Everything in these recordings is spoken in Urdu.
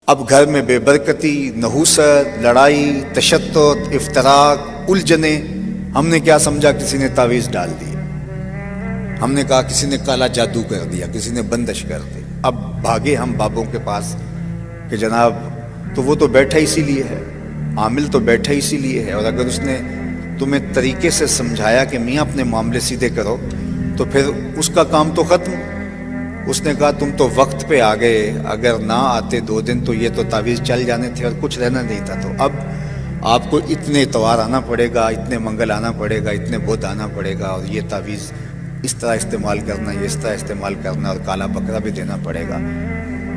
اب گھر میں بے برکتی، نحوست، لڑائی، تشدد، افتراق، الجھنیں. ہم نے کیا سمجھا؟ کسی نے تعویذ ڈال دی، ہم نے کہا کسی نے کالا جادو کر دیا، کسی نے بندش کر دی. اب بھاگے ہم بابوں کے پاس کہ جناب تو وہ تو بیٹھا اسی لیے ہے، عامل تو بیٹھا اسی لیے ہے، اور اگر اس نے تمہیں طریقے سے سمجھایا کہ میاں اپنے معاملے سیدھے کرو تو پھر اس کا کام تو ختم. اس نے کہا تم تو وقت پہ آ گئے، اگر نہ آتے 2 دن تو یہ تو تعویذ چل جانے تھے اور کچھ رہنا نہیں تھا. تو اب آپ کو اتنے اتوار آنا پڑے گا، اتنے منگل آنا پڑے گا، اتنے بدھ آنا پڑے گا، اور یہ تعویذ اس طرح استعمال کرنا، یہ اس طرح استعمال کرنا، اور کالا بکرا بھی دینا پڑے گا.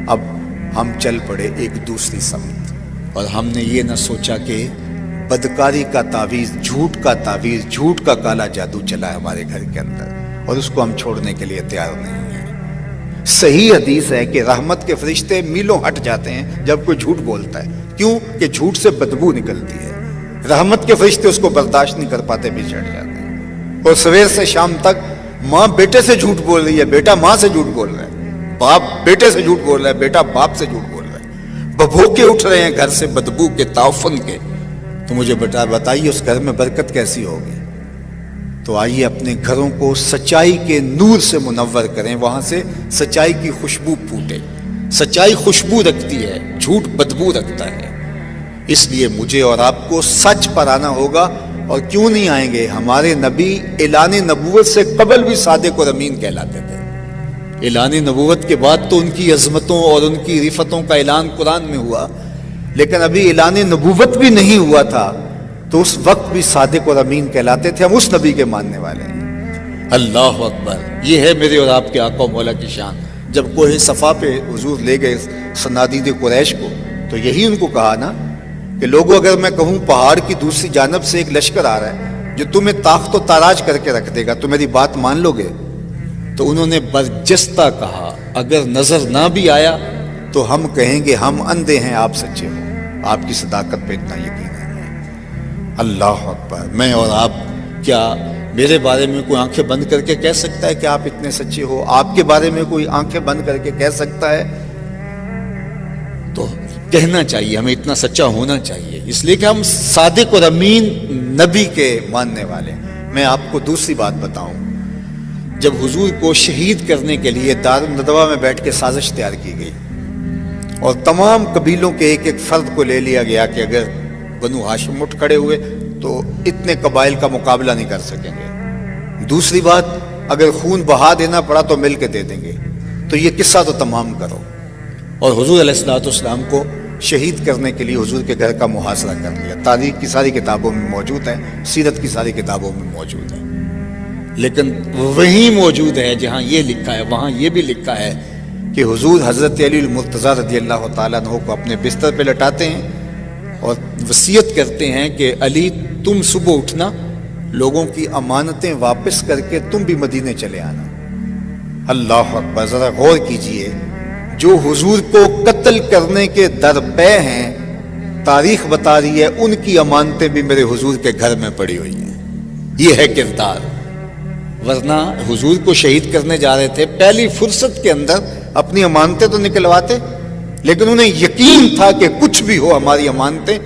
اب ہم چل پڑے ایک دوسری سمت، اور ہم نے یہ نہ سوچا کہ بدکاری کا تعویذ، جھوٹ کا تعویذ، جھوٹ کا کالا جادو چلا ہے ہمارے گھر کے اندر، اور اس کو ہم چھوڑنے کے لیے تیار نہیں ہیں. صحیح حدیث ہے کہ رحمت کے فرشتے میلوں ہٹ جاتے ہیں جب کوئی جھوٹ بولتا ہے. کیوں؟ کہ جھوٹ سے بدبو نکلتی ہے. رحمت کے فرشتے اس کو برداشت نہیں کر پاتے، بھی چڑھ جاتے ہیں. اور سویر سے شام تک ماں بیٹے سے جھوٹ بول رہی ہے، بیٹا ماں سے جھوٹ بول رہا ہے، باپ بیٹے سے جھوٹ بول رہا ہے، بیٹا باپ سے جھوٹ بول رہا ہے. ببھوکے اٹھ رہے ہیں گھر سے بدبو کے، تعفن کے. تو مجھے بتائیے اس گھر میں برکت کیسی ہوگی؟ تو آئیے اپنے گھروں کو سچائی کے نور سے منور کریں، وہاں سے سچائی کی خوشبو پھوٹے. سچائی خوشبو رکھتی ہے، جھوٹ بدبو رکھتا ہے. اس لیے مجھے اور آپ کو سچ پر آنا ہوگا. اور کیوں نہیں آئیں گے؟ ہمارے نبی اعلان نبوت سے قبل بھی صادق اور امین کہلاتے تھے. اعلان نبوت کے بعد تو ان کی عظمتوں اور ان کی رفتوں کا اعلان قرآن میں ہوا، لیکن ابھی اعلان نبوت بھی نہیں ہوا تھا، تو اس وقت بھی صادق اور امین کہلاتے تھے. ہم اس نبی کے ماننے والے ہیں. اللہ اکبر! یہ ہے میرے اور آپ کے آقا و مولا کی شان. جب کوہ صفا پہ حضور لے گئے صنادید قریش کو، تو یہی ان کو کہا نا کہ لوگوں اگر میں کہوں پہاڑ کی دوسری جانب سے ایک لشکر آ رہا ہے جو تمہیں طاقت و تاراج کر کے رکھ دے گا، تو میری بات مان لو گے؟ تو انہوں نے برجستہ کہا اگر نظر نہ بھی آیا تو ہم کہیں گے ہم اندھے ہیں، آپ سچے ہو. آپ کی صداقت پہ اتنا یقین ہے. اللہ اکبر! میں اور آپ، کیا میرے بارے میں کوئی آنکھیں بند کر کے کہہ سکتا ہے کہ آپ اتنے سچے ہو؟ آپ کے بارے میں کوئی آنکھیں بند کر کے کہہ سکتا ہے؟ تو کہنا چاہیے، ہمیں اتنا سچا ہونا چاہیے، اس لیے کہ ہم صادق اور امین نبی کے ماننے والے ہیں. میں آپ کو دوسری بات بتاؤں، جب حضور کو شہید کرنے کے لیے دارالندوا میں بیٹھ کے سازش تیار کی گئی اور تمام قبیلوں کے ایک ایک فرد کو لے لیا گیا کہ اگر بنو ہاشم اٹھ کھڑے ہوئے تو اتنے قبائل کا مقابلہ نہیں کر سکیں گے. دوسری بات، اگر خون بہا دینا پڑا تو مل کے دے دیں گے. تو یہ قصہ تو تمام کرو. اور حضور علیہ الصلوۃ والسلام کو شہید کرنے کے لیے حضور کے گھر کا محاصرہ کر لیا. تاریخ کی ساری کتابوں میں موجود ہے، سیرت کی ساری کتابوں میں موجود ہے. لیکن وہی موجود ہے جہاں یہ لکھا ہے، وہاں یہ بھی لکھا ہے کہ حضور حضرت علی المرتضیٰ رضی اللہ تعالیٰ عنہ کو اپنے بستر پہ لٹاتے ہیں اور وصیت کرتے ہیں کہ علی تم صبح اٹھنا، لوگوں کی امانتیں واپس کر کے تم بھی مدینے چلے آنا. اللہ اکبر! ذرا غور کیجئے، جو حضور کو قتل کرنے کے درپے ہیں، تاریخ بتا رہی ہے ان کی امانتیں بھی میرے حضور کے گھر میں پڑی ہوئی ہیں. یہ ہے کردار. ورنہ حضور کو شہید کرنے جا رہے تھے، پہلی فرصت کے اندر اپنی امانتیں تو نکلواتے، لیکن انہیں یقین تھا کہ کچھ بھی ہو ہماری امانتیں.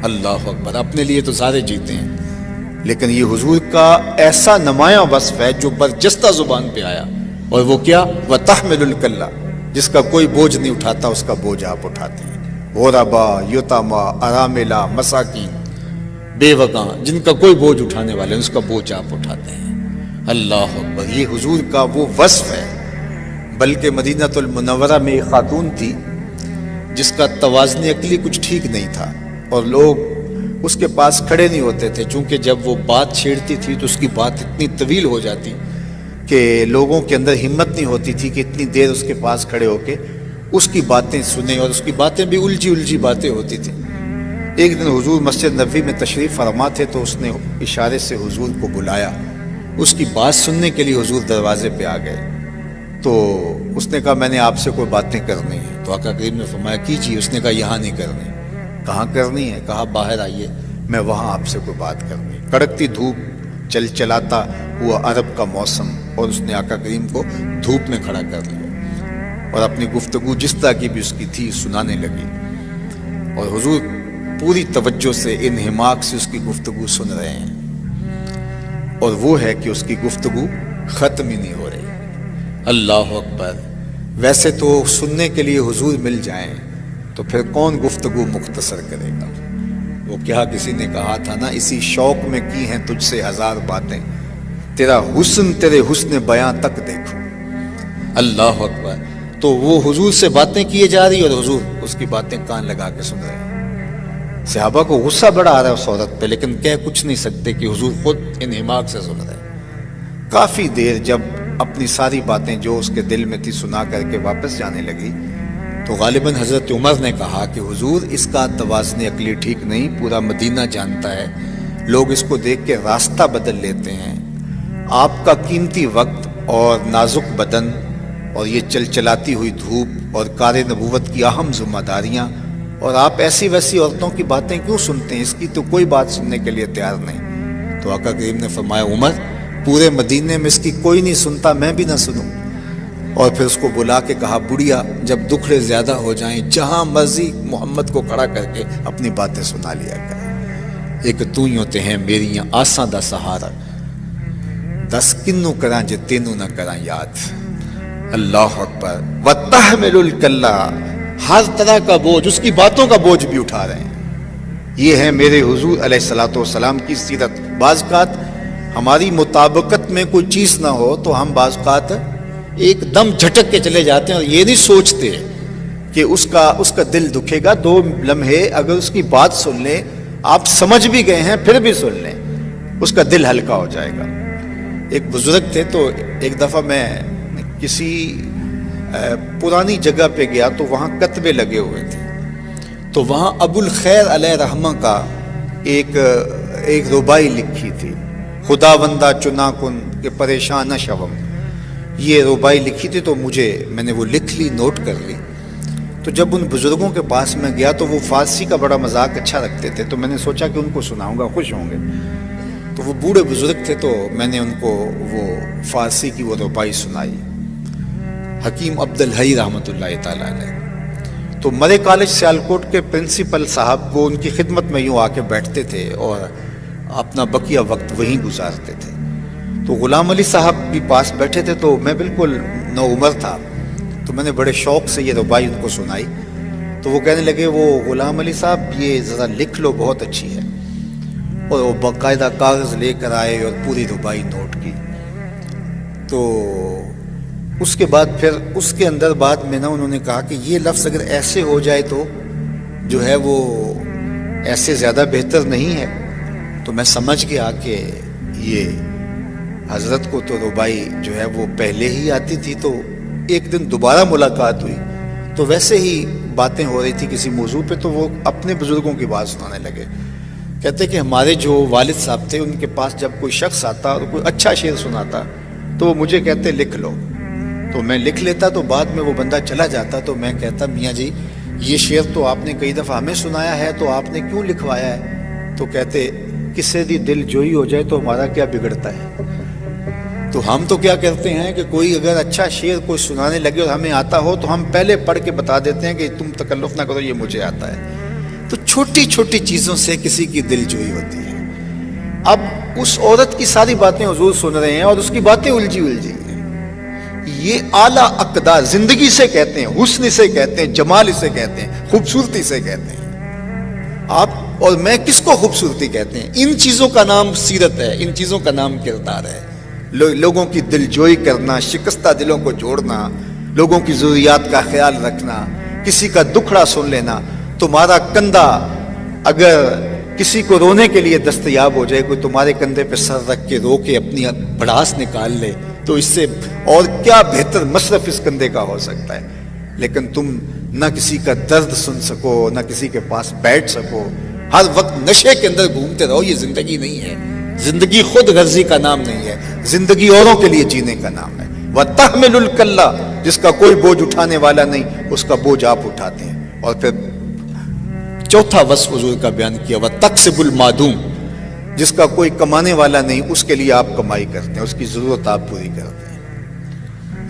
اللہ اکبر! اپنے لیے تو سارے جیتے ہیں، لیکن یہ حضور کا ایسا نمایاں وصف ہے جو برجستہ زبان پہ آیا. اور وہ کیا؟ وَتَحْمِلُ الْكَلَّ، جس کا کوئی بوجھ نہیں اٹھاتا اس کا بوجھ آپ اٹھاتے ہیں. غربا، یتاما، اراملہ، مساکین، بے وقاں، جن کا کوئی بوجھ اٹھانے والے اس کا بوجھ آپ اٹھاتے ہیں. اللہ اکبر! یہ حضور کا وہ وصف ہے. بلکہ مدینہ المنورہ میں ایک خاتون تھی جس کا توازن عقلی کچھ ٹھیک نہیں تھا، اور لوگ اس کے پاس کھڑے نہیں ہوتے تھے، چونکہ جب وہ بات چھیڑتی تھی تو اس کی بات اتنی طویل ہو جاتی کہ لوگوں کے اندر ہمت نہیں ہوتی تھی کہ اتنی دیر اس کے پاس کھڑے ہو کے اس کی باتیں سنیں، اور اس کی باتیں بھی الجھی باتیں ہوتی تھیں. ایک دن حضور مسجد نبوی میں تشریف فرما تھے تو اس نے اشارے سے حضور کو بلایا. اس کی بات سننے کے لیے حضور دروازے پہ آ گئے. تو اس نے کہا میں نے آپ سے کوئی باتیں کرنی ہیں. تو آقا کریم نے فرمایا کیجیے. اس نے کہا یہاں نہیں کرنی. کہاں کرنی ہے؟ کہا باہر آئیے، میں وہاں آپ سے کوئی بات کرنی. کڑکتی دھوپ، چلاتا ہوا عرب کا موسم، اور اس نے آقا کریم کو دھوپ میں کھڑا کر لیا اور اپنی گفتگو جس طرح کی بھی اس کی تھی سنانے لگی، اور حضور پوری توجہ سے انہماک سے اس کی گفتگو سن رہے ہیں، اور وہ ہے کہ اس کی گفتگو ختم ہی نہیں ہو رہی۔ اللہ اکبر! ویسے تو سننے کے لیے حضور مل جائیں تو پھر کون گفتگو مختصر کرے گا؟ وہ کیا کسی نے کہا تھا نا، اسی شوق میں کی ہیں تجھ سے ہزار باتیں، تیرا حسن تیرے حسن بیاں تک دیکھو۔ اللہ اکبر! تو وہ حضور سے باتیں کیے جا رہی اور حضور اس کی باتیں کان لگا کے سن رہے ہیں۔ صحابہ کو غصہ بڑا آ رہا ہے اس عورت پہ، لیکن کہہ کچھ نہیں سکتے کہ حضور خود انہماک سے سن رہے ہیں۔ کافی دیر جب اپنی ساری باتیں جو اس کے دل میں تھی سنا کر کے واپس جانے لگی تو غالباً حضرت عمر نے کہا کہ حضور اس کا توازن عقلی ٹھیک نہیں، پورا مدینہ جانتا ہے، لوگ اس کو دیکھ کے راستہ بدل لیتے ہیں، آپ کا قیمتی وقت اور نازک بدن اور یہ چلاتی ہوئی دھوپ اور کار نبوت کی اہم ذمہ داریاں، اور آپ ایسی ویسی عورتوں کی باتیں کیوں سنتے ہیں؟ اس کی تو کوئی بات سننے کے لیے تیار نہیں۔ تو آقا کریم نے فرمایا عمر، پورے مدینے میں اس کی کوئی نہیں سنتا، میں بھی نہ سنوں۔ اور پھر اس کو بلا کے کہا بڑھیا جب دکھڑے زیادہ ہو جائیں جہاں مرضی محمد کو کھڑا کر کے اپنی باتیں سنا لیا کرے، ایک تو ہی ہوتے ہیں میریاں آساں دا سہارا، دس کنوں کراں جے تینوں نہ کراں یاد۔ اللہ اکبر! وَتَحْمِلُ الْكَلَّ، ہر طرح کا بوجھ، اس کی باتوں کا بوجھ بھی اٹھا رہے ہیں۔ یہ ہے میرے حضور علیہ السلام کی سیرت۔ بعض اوقات ہماری مطابقت میں کوئی چیز نہ ہو تو ہم بعض اوقات ایک دم جھٹک کے چلے جاتے ہیں اور یہ نہیں سوچتے کہ اس کا دل دکھے گا۔ دو لمحے اگر اس کی بات سن لیں، آپ سمجھ بھی گئے ہیں پھر بھی سن لیں، اس کا دل ہلکا ہو جائے گا۔ ایک بزرگ تھے، تو ایک دفعہ میں کسی پرانی جگہ پہ گیا تو وہاں کتبے لگے ہوئے تھے، تو وہاں ابو الخیر علیہ رحمہ کا ایک ربائی لکھی تھی، خداوندہ چنا کن کہ پریشان نہ شوم، یہ ربائی لکھی تھی۔ تو میں نے وہ لکھ لی، نوٹ کر لی۔ تو جب ان بزرگوں کے پاس میں گیا تو وہ فارسی کا بڑا مذاق اچھا رکھتے تھے، تو میں نے سوچا کہ ان کو سناؤں گا، خوش ہوں گے۔ تو وہ بوڑھے بزرگ تھے، تو میں نے ان کو وہ فارسی کی وہ ربائی سنائی، حکیم عبد الحی رحمۃ اللہ تعالیٰ علیہ۔ تو مرے کالج سیالکوٹ کے پرنسپل صاحب وہ ان کی خدمت میں یوں آ کے بیٹھتے تھے اور اپنا بقیہ وقت وہیں گزارتے تھے۔ تو غلام علی صاحب بھی پاس بیٹھے تھے، تو میں بالکل نو عمر تھا، تو میں نے بڑے شوق سے یہ ربائی ان کو سنائی۔ تو وہ کہنے لگے وہ غلام علی صاحب یہ ذرا لکھ لو، بہت اچھی ہے۔ اور وہ باقاعدہ کاغذ لے کر آئے اور پوری ربائی نوٹ کی۔ تو اس کے بعد پھر اس کے اندر بعد میں انہوں نے کہا کہ یہ لفظ اگر ایسے ہو جائے تو جو ہے وہ ایسے زیادہ بہتر نہیں ہے۔ تو میں سمجھ گیا کہ یہ حضرت کو تو ربائی جو ہے وہ پہلے ہی آتی تھی۔ تو ایک دن دوبارہ ملاقات ہوئی تو ویسے ہی باتیں ہو رہی تھی کسی موضوع پہ، تو وہ اپنے بزرگوں کی بات سنانے لگے۔ کہتے کہ ہمارے جو والد صاحب تھے، ان کے پاس جب کوئی شخص آتا اور کوئی اچھا شعر سناتا تو وہ مجھے کہتے لکھ لو، تو میں لکھ لیتا۔ تو بعد میں وہ بندہ چلا جاتا تو میں کہتا میاں جی یہ شعر تو آپ نے کئی دفعہ ہمیں سنایا ہے، تو آپ نے کیوں لکھوایا ہے؟ تو کہتے کسے دی دل جوئی ہو جائے تو ہمارا کیا بگڑتا ہے؟ تو ہم تو کیا کرتے ہیں کہ کوئی اگر اچھا شعر کوئی سنانے لگے اور ہمیں آتا ہو تو ہم پہلے پڑھ کے بتا دیتے ہیں کہ تم تکلف نہ کرو، یہ مجھے آتا ہے۔ تو چھوٹی چھوٹی چیزوں سے کسی کی دل جوئی ہوتی ہے۔ اب اس عورت کی ساری باتیں حضور سن رہے ہیں اور اس کی باتیں الجھی ہیں۔ یہ اعلیٰ اقدار زندگی سے کہتے ہیں، حسن سے کہتے ہیں، جمال سے کہتے ہیں، خوبصورتی سے کہتے ہیں۔ آپ اور میں کس کو خوبصورتی کہتے ہیں؟ ان چیزوں کا نام سیرت ہے، ان چیزوں کا نام کردار ہے۔ لوگوں کی دل جوئی کرنا، شکستہ دلوں کو جوڑنا، لوگوں کی ضروریات کا خیال رکھنا، کسی کا دکھڑا سن لینا۔ تمہارا کندھا اگر کسی کو رونے کے لیے دستیاب ہو جائے، کوئی تمہارے کندھے پہ سر رکھ کے رو کے اپنی بڑھاس نکال لے، تو اس سے اور کیا بہتر مصرف اس کندھے کا ہو سکتا ہے؟ لیکن تم نہ کسی کا درد سن سکو، نہ کسی کے پاس بیٹھ سکو، ہر وقت نشے کے اندر گھومتے رہو، یہ زندگی نہیں ہے۔ زندگی خود غرضی کا نام نہیں ہے، زندگی اوروں کے لیے جینے کا نام ہے۔ وَتَحْمِلُ الْكَلَّ، جس کا کوئی بوجھ اٹھانے والا نہیں، اس کا بوجھ آپ اٹھاتے ہیں۔ اور پھر چوتھا وصف حضور کا بیان کیا، وَتَقْسِبُ الْمَعْدُومِ، جس کا کوئی کمانے والا نہیں، اس کے لیے آپ کمائی کرتے ہیں، اس کی ضرورت آپ پوری کرتے ہیں۔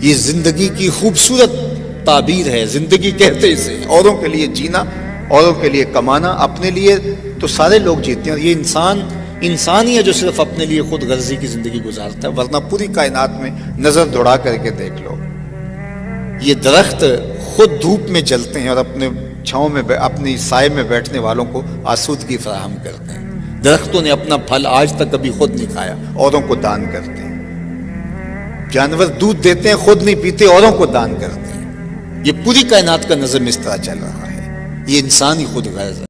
یہ زندگی کی خوبصورت تعبیر ہے. زندگی کہتے اسے اوروں کے لیے جینا، اوروں کے لیے کمانا، اپنے لیے تو سارے لوگ جیتے ہیں. یہ انسان ہی ہے جو صرف اپنے لیے خود غرضی کی زندگی گزارتا ہے، ورنہ پوری کائنات میں نظر دوڑا کر کے دیکھ لو، یہ درخت خود دھوپ میں جلتے ہیں اور اپنے چھاؤں میں اپنی سائے میں بیٹھنے والوں کو آسودگی فراہم کرتے ہیں. درختوں نے اپنا پھل آج تک کبھی خود نہیں کھایا، اوروں کو دان کرتے ہیں. جانور دودھ دیتے ہیں، خود نہیں پیتے، اوروں کو دان کرتے ہیں. یہ پوری کائنات کا نظم اس طرح چل رہا ہے. یہ انسان ہی خود غرض ہے.